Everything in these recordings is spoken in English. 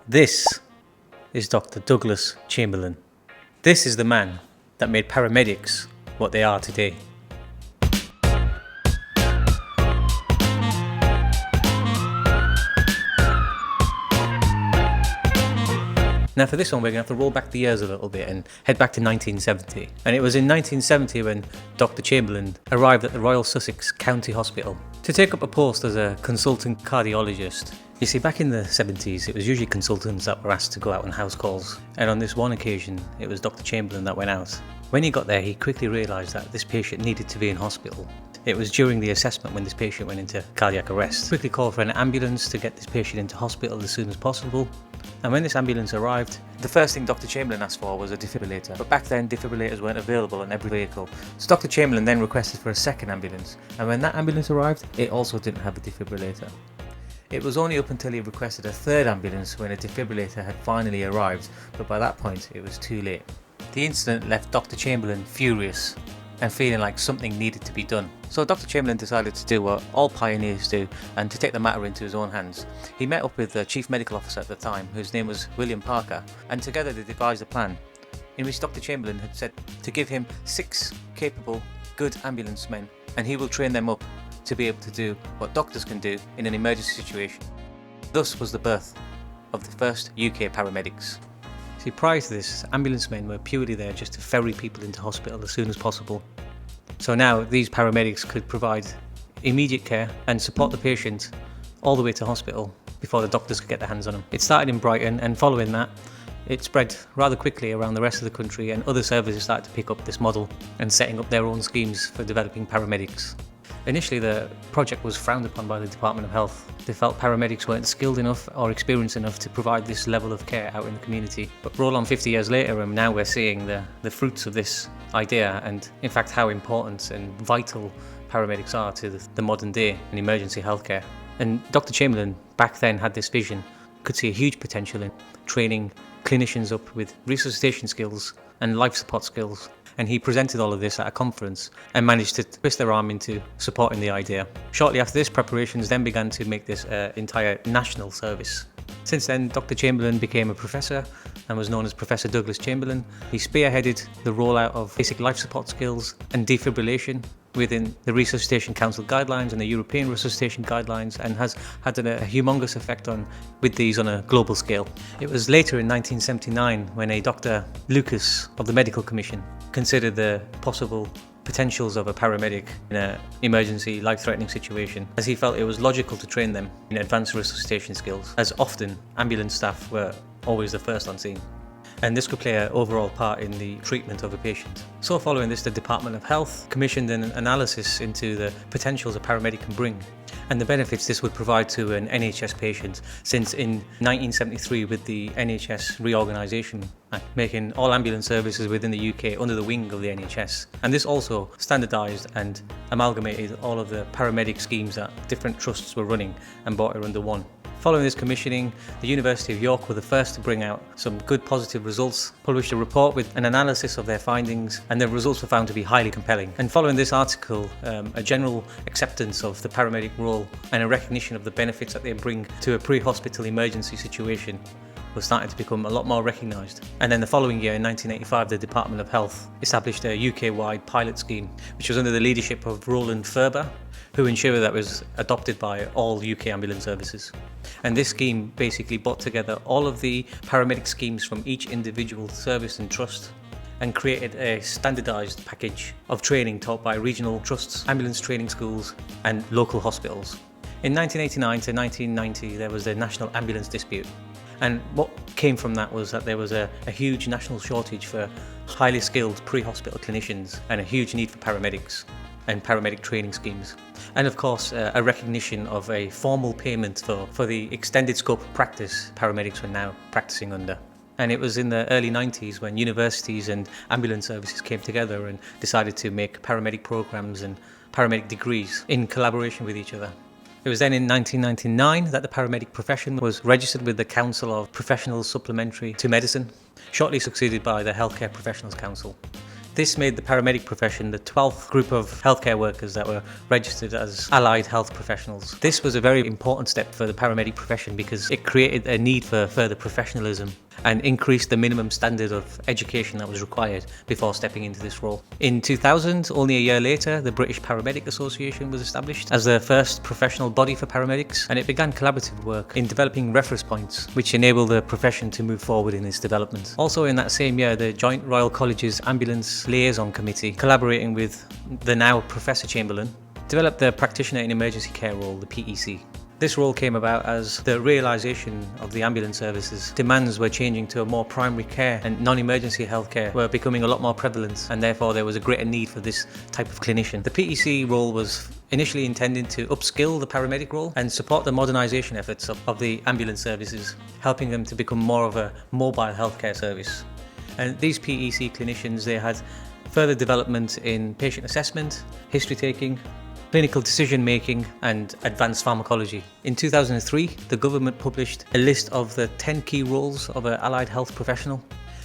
This is Dr. Douglas Chamberlain. This is the man that made paramedics what they are today. Now for this one we're going to have to roll back the years a little bit and head back to 1970. And it was in 1970 when Dr. Chamberlain arrived at the Royal Sussex County Hospital to take up a post as a consultant cardiologist. You see, back in the 70s it was usually consultants that were asked to go out on house calls, and on this one occasion it was Dr. Chamberlain that went out. When he got there he quickly realised that this patient needed to be in hospital. It was during the assessment when this patient went into cardiac arrest. Quickly called for an ambulance to get this patient into hospital as soon as possible. And when this ambulance arrived, the first thing Dr. Chamberlain asked for was a defibrillator. But back then defibrillators weren't available on every vehicle. So Dr. Chamberlain then requested for a second ambulance. And when that ambulance arrived, it also didn't have a defibrillator. It was only up until he requested a third ambulance when a defibrillator had finally arrived, but by that point it was too late. The incident left Dr. Chamberlain furious and feeling like something needed to be done. So Dr. Chamberlain decided to do what all pioneers do and to take the matter into his own hands. He met up with the chief medical officer at the time, whose name was William Parker, and together they devised a plan in which Dr. Chamberlain had said to give him 6 capable, good ambulance men, and he will train them up to be able to do what doctors can do in an emergency situation. Thus was the birth of the first UK paramedics. See, prior to this, ambulance men were purely there just to ferry people into hospital as soon as possible. So now these paramedics could provide immediate care and support the patient all the way to hospital before the doctors could get their hands on them. It started in Brighton, and following that it spread rather quickly around the rest of the country, and other services started to pick up this model and setting up their own schemes for developing paramedics. Initially the project was frowned upon by the Department of Health. They felt paramedics weren't skilled enough or experienced enough to provide this level of care out in the community. But roll on 50 years later and now we're seeing the fruits of this idea, and in fact how important and vital paramedics are to the modern day in emergency healthcare. And Dr. Chamberlain back then had this vision, could see a huge potential in training clinicians up with resuscitation skills and life support skills. And he presented all of this at a conference and managed to twist their arm into supporting the idea. Shortly after this, preparations then began to make this entire national service. Since then, Dr. Chamberlain became a professor and was known as Professor Douglas Chamberlain. He spearheaded the rollout of basic life support skills and defibrillation within the Resuscitation Council guidelines and the European Resuscitation guidelines, and has had a humongous effect with these on a global scale. It was later in 1979 when a Dr. Lucas of the Medical Commission considered the possible potentials of a paramedic in an emergency life-threatening situation, as he felt it was logical to train them in advanced resuscitation skills, as often ambulance staff were always the first on scene, and this could play an overall part in the treatment of a patient. So following this, the Department of Health commissioned an analysis into the potentials a paramedic can bring and the benefits this would provide to an NHS patient, since in 1973 with the NHS Reorganisation Act, making all ambulance services within the UK under the wing of the NHS. And this also standardised and amalgamated all of the paramedic schemes that different trusts were running and brought it under one. Following this commissioning, the University of York were the first to bring out some good positive results, published a report with an analysis of their findings, and the results were found to be highly compelling. And following this article, a general acceptance of the paramedic role and a recognition of the benefits that they bring to a pre-hospital emergency situation was starting to become a lot more recognised. And then the following year, in 1985, the Department of Health established a UK-wide pilot scheme, which was under the leadership of Roland Ferber, who ensured that was adopted by all UK ambulance services. And this scheme basically brought together all of the paramedic schemes from each individual service and trust and created a standardised package of training taught by regional trusts, ambulance training schools and local hospitals. In 1989 to 1990 there was the National Ambulance Dispute, and what came from that was that there was a huge national shortage for highly skilled pre-hospital clinicians and a huge need for paramedics and paramedic training schemes. And of course a recognition of a formal payment for the extended scope of practice paramedics were now practicing under. And it was in the early 90s when universities and ambulance services came together and decided to make paramedic programs and paramedic degrees in collaboration with each other. It was then in 1999 that the paramedic profession was registered with the Council of Professionals Supplementary to Medicine, shortly succeeded by the Healthcare Professionals Council. This made the paramedic profession the 12th group of healthcare workers that were registered as allied health professionals. This was a very important step for the paramedic profession because it created a need for further professionalism and increased the minimum standard of education that was required before stepping into this role. In 2000, only a year later, the British Paramedic Association was established as the first professional body for paramedics, and it began collaborative work in developing reference points which enable the profession to move forward in its development. Also in that same year, the Joint Royal College's Ambulance Liaison Committee, collaborating with the now Professor Chamberlain, developed the Practitioner in Emergency Care role, the PEC. This role came about as the realisation of the ambulance services demands were changing to a more primary care, and non-emergency healthcare were becoming a lot more prevalent, and therefore there was a greater need for this type of clinician. The PEC role was initially intended to upskill the paramedic role and support the modernisation efforts of the ambulance services, helping them to become more of a mobile healthcare service. And these PEC clinicians, they had further development in patient assessment, history taking, clinical decision making and advanced pharmacology. In 2003, the government published a list of the 10 key roles of an allied health professional.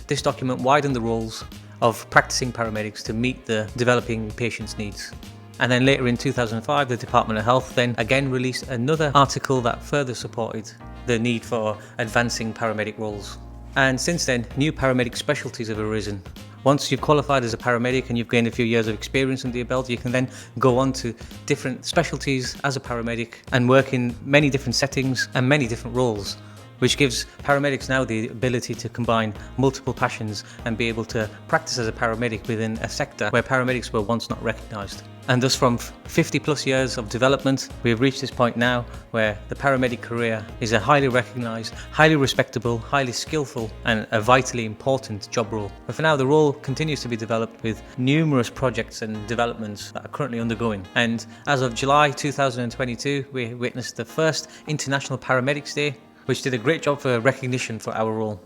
This document widened the roles of practicing paramedics to meet the developing patients' needs. And then later in 2005, the Department of Health then again released another article that further supported the need for advancing paramedic roles. And since then, new paramedic specialties have arisen. Once you've qualified as a paramedic and you've gained a few years of experience under your belt, you can then go on to different specialties as a paramedic and work in many different settings and many different roles, which gives paramedics now the ability to combine multiple passions and be able to practice as a paramedic within a sector where paramedics were once not recognised. And thus from 50 plus years of development, we have reached this point now where the paramedic career is a highly recognised, highly respectable, highly skillful and a vitally important job role. But for now, the role continues to be developed with numerous projects and developments that are currently undergoing. And as of July 2022, we witnessed the first International Paramedics Day, which did a great job for recognition for our role.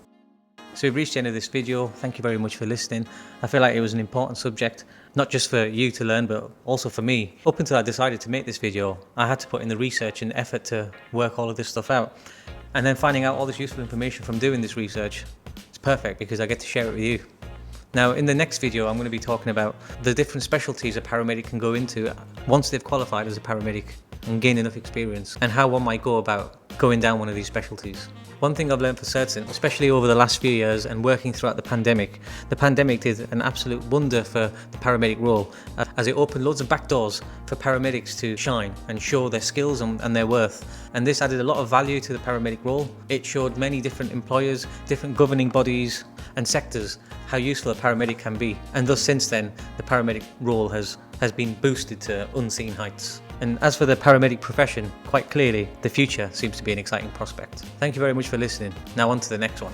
So we've reached the end of this video. Thank you very much for listening. I feel like it was an important subject, not just for you to learn, but also for me. Up until I decided to make this video, I had to put in the research and effort to work all of this stuff out. And then finding out all this useful information from doing this research, it's perfect because I get to share it with you. Now, in the next video, I'm going to be talking about the different specialties a paramedic can go into once they've qualified as a paramedic and gain enough experience, and how one might go about going down one of these specialties. One thing I've learned for certain, especially over the last few years and working throughout the pandemic did an absolute wonder for the paramedic role, as it opened loads of back doors for paramedics to shine and show their skills and their worth. And this added a lot of value to the paramedic role. It showed many different employers, different governing bodies and sectors how useful a paramedic can be. And thus since then, the paramedic role has been boosted to unseen heights. And as for the paramedic profession, quite clearly, the future seems to be an exciting prospect. Thank you very much for listening. Now on to the next one.